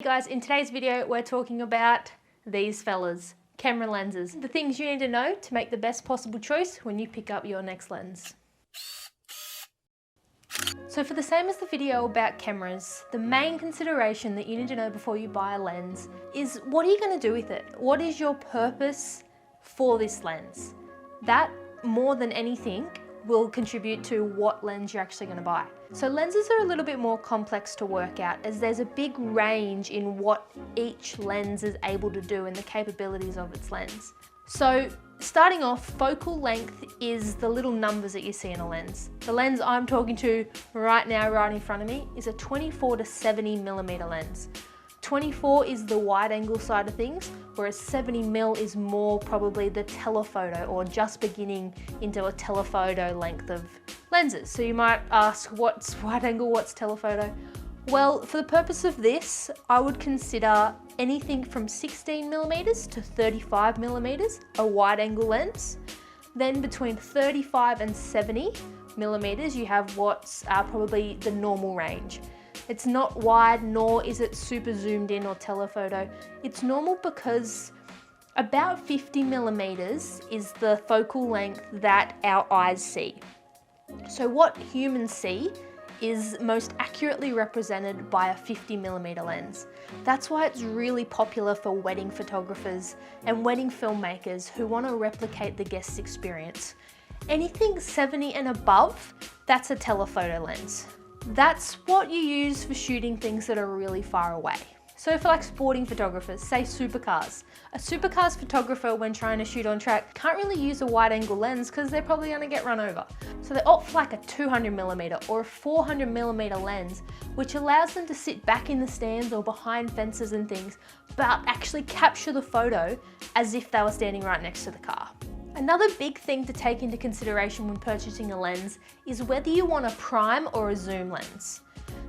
Hey guys, in today's video we're talking about these fellas, camera lenses. The things you need to know to make the best possible choice when you pick up your next lens. So for the same as the video about cameras, the main consideration that you need to know before you buy a lens is what are you going to do with it? What is your purpose for this lens? That, more than anything, will contribute to what lens you're actually going to buy. So lenses are a little bit more complex to work out as there's a big range in what each lens is able to do and the capabilities of its lens. So starting off, focal length is the little numbers that you see in a lens. The lens I'm talking to right now, right in front of me, is a 24 to 70mm lens. 24 is the wide angle side of things, whereas 70mm is more probably the telephoto or just beginning into a telephoto length of lenses. So you might ask, what's wide angle, what's telephoto? Well, for the purpose of this, I would consider anything from 16mm to 35mm a wide angle lens. Then between 35 and 70mm, you have what's probably the normal range. It's not wide, nor is it super zoomed in or telephoto. It's normal because about 50mm is the focal length that our eyes see. So what humans see is most accurately represented by a 50mm lens. That's why it's really popular for wedding photographers and wedding filmmakers who want to replicate the guest's experience. Anything 70 and above, that's a telephoto lens. That's what you use for shooting things that are really far away. So for like sporting photographers, say supercars. A supercars photographer, when trying to shoot on track, can't really use a wide angle lens because they're probably going to get run over. So they opt for like a 200mm or a 400mm lens, which allows them to sit back in the stands or behind fences and things, but actually capture the photo as if they were standing right next to the car. Another big thing to take into consideration when purchasing a lens is whether you want a prime or a zoom lens.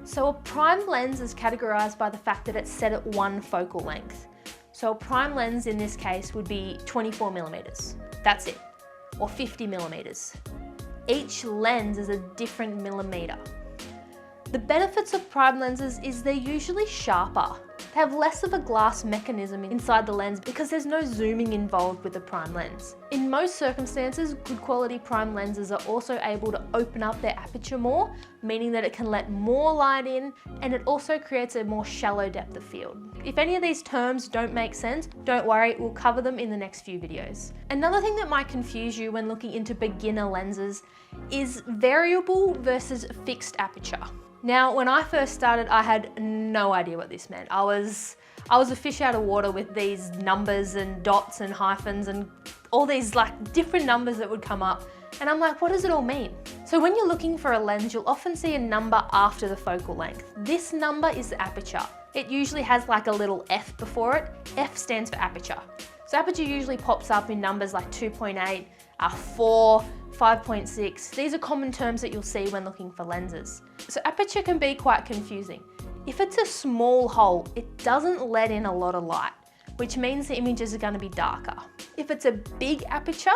So a prime lens is categorized by the fact that it's set at one focal length. So a prime lens in this case would be 24mm. That's it. Or 50mm. Each lens is a different millimeter. The benefits of prime lenses is they're usually sharper. They have less of a glass mechanism inside the lens because there's no zooming involved with the prime lens. In most circumstances, good quality prime lenses are also able to open up their aperture more, meaning that it can let more light in, and it also creates a more shallow depth of field. If any of these terms don't make sense, don't worry, we'll cover them in the next few videos. Another thing that might confuse you when looking into beginner lenses is variable versus fixed aperture. Now, when I first started, I had no idea what this meant. I was a fish out of water with these numbers and dots and hyphens and all these like different numbers that would come up. And I'm like, what does it all mean? So when you're looking for a lens, you'll often see a number after the focal length. This number is the aperture. It usually has like a little F before it. F stands for aperture. So aperture usually pops up in numbers like 2.8, 4, 5.6. These are common terms that you'll see when looking for lenses. So aperture can be quite confusing. If it's a small hole, it doesn't let in a lot of light, which means the images are going to be darker. If it's a big aperture,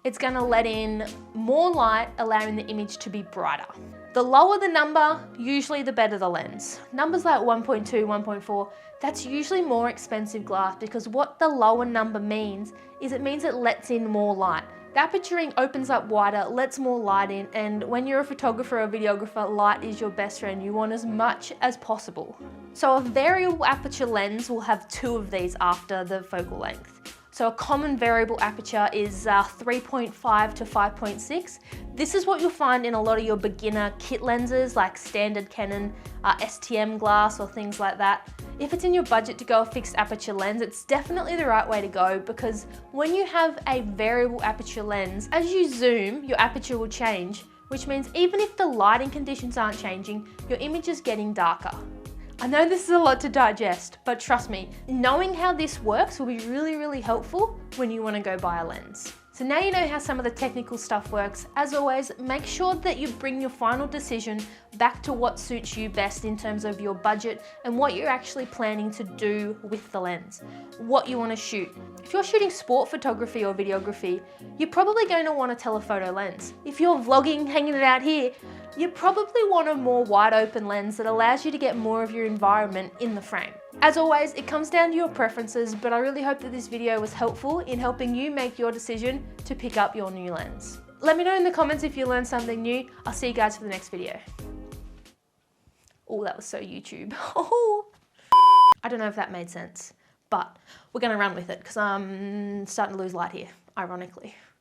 it's going to let in more light, allowing the image to be brighter. The lower the number, usually the better the lens. Numbers like 1.2, 1.4, that's usually more expensive glass because what the lower number means is it means it lets in more light. The aperturing opens up wider, lets more light in, and when you're a photographer or videographer, light is your best friend. You want as much as possible. So a variable aperture lens will have two of these after the focal length. So a common variable aperture is 3.5 to 5.6. This is what you'll find in a lot of your beginner kit lenses like standard Canon STM glass or things like that. If it's in your budget to go a fixed aperture lens, it's definitely the right way to go because when you have a variable aperture lens, as you zoom, your aperture will change, which means even if the lighting conditions aren't changing, your image is getting darker. I know this is a lot to digest, but trust me, knowing how this works will be really, really helpful when you want to go buy a lens. So now you know how some of the technical stuff works. As always, make sure that you bring your final decision back to what suits you best in terms of your budget and what you're actually planning to do with the lens, what you want to shoot. If you're shooting sport photography or videography, you're probably going to want a telephoto lens. If you're vlogging, hanging it out here, You probably want a more wide open lens that allows you to get more of your environment in the frame. As always, it comes down to your preferences, but I really hope that this video was helpful in helping you make your decision to pick up your new lens. Let me know in the comments if you learned something new. I'll see you guys for the next video. Oh, that was so YouTube. I don't know if that made sense, but we're gonna run with it because I'm starting to lose light here, ironically.